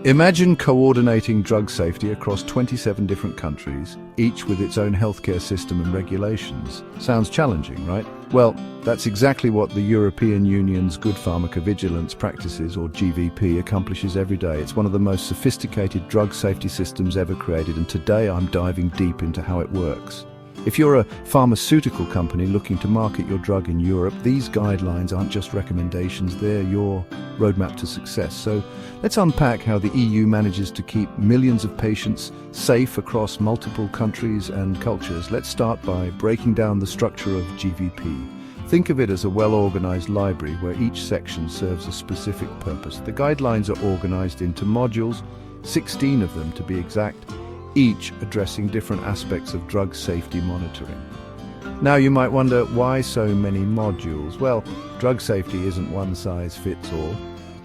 Imagine coordinating drug safety across 27 different countries, each with its own healthcare system and regulations. Sounds challenging, right? Well, that's exactly what the European Union's Good Pharmacovigilance Practices, or GVP, accomplishes every day. It's one of the most sophisticated drug safety systems ever created, and today I'm diving deep into how it works. If you're a pharmaceutical company looking to market your drug in Europe, these guidelines aren't just recommendations, they're your roadmap to success. So let's unpack how the EU manages to keep millions of patients safe across multiple countries and cultures. Let's start by breaking down the structure of GVP. Think of it as a well-organized library where each section serves a specific purpose. The guidelines are organized into modules, 16 of them to be exact, each addressing different aspects of drug safety monitoring. Now you might wonder, why so many modules? Well, drug safety isn't one size fits all.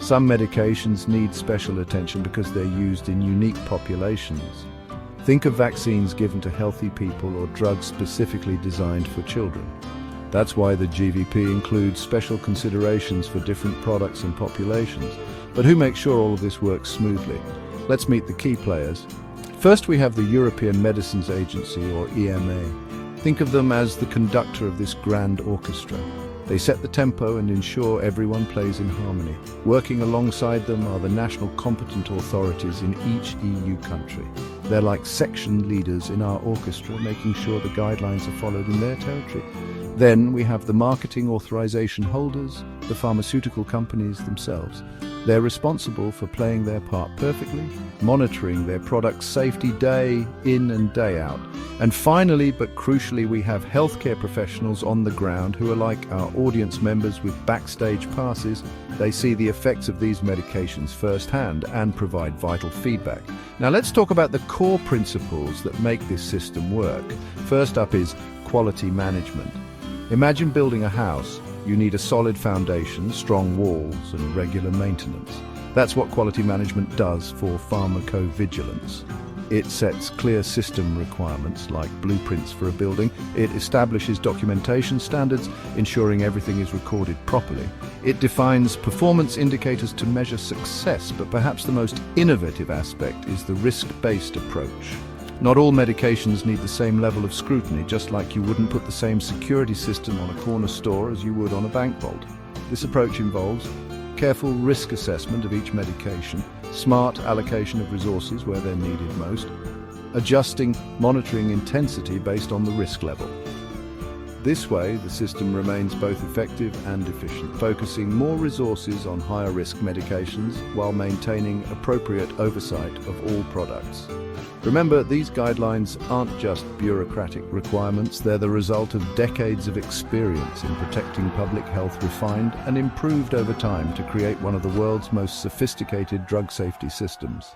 Some medications need special attention because they're used in unique populations. Think of vaccines given to healthy people or drugs specifically designed for children. That's why the GVP includes special considerations for different products and populations. But who makes sure all of this works smoothly? Let's meet the key players. First, we have the European Medicines Agency, or EMA. Think of them as the conductor of this grand orchestra. They set the tempo and ensure everyone plays in harmony. Working alongside them are the national competent authorities in each EU country. They're like section leaders in our orchestra, making sure the guidelines are followed in their territory. Then we have the marketing authorization holders, the pharmaceutical companies themselves. They're responsible for playing their part perfectly, monitoring their product's safety day in and day out. And finally, but crucially, we have healthcare professionals on the ground who are like our audience members with backstage passes. They see the effects of these medications firsthand and provide vital feedback. Now let's talk about the core principles that make this system work. First up is quality management. Imagine building a house. You need a solid foundation, strong walls, and regular maintenance. That's what quality management does for pharmacovigilance. It sets clear system requirements, like blueprints for a building. It establishes documentation standards, ensuring everything is recorded properly. It defines performance indicators to measure success, but perhaps the most innovative aspect is the risk-based approach. Not all medications need the same level of scrutiny, just like you wouldn't put the same security system on a corner store as you would on a bank vault. This approach involves careful risk assessment of each medication, smart allocation of resources where they're needed most, adjusting monitoring intensity based on the risk level. This way, the system remains both effective and efficient, focusing more resources on higher-risk medications while maintaining appropriate oversight of all products. Remember, these guidelines aren't just bureaucratic requirements, they're the result of decades of experience in protecting public health, refined and improved over time to create one of the world's most sophisticated drug safety systems.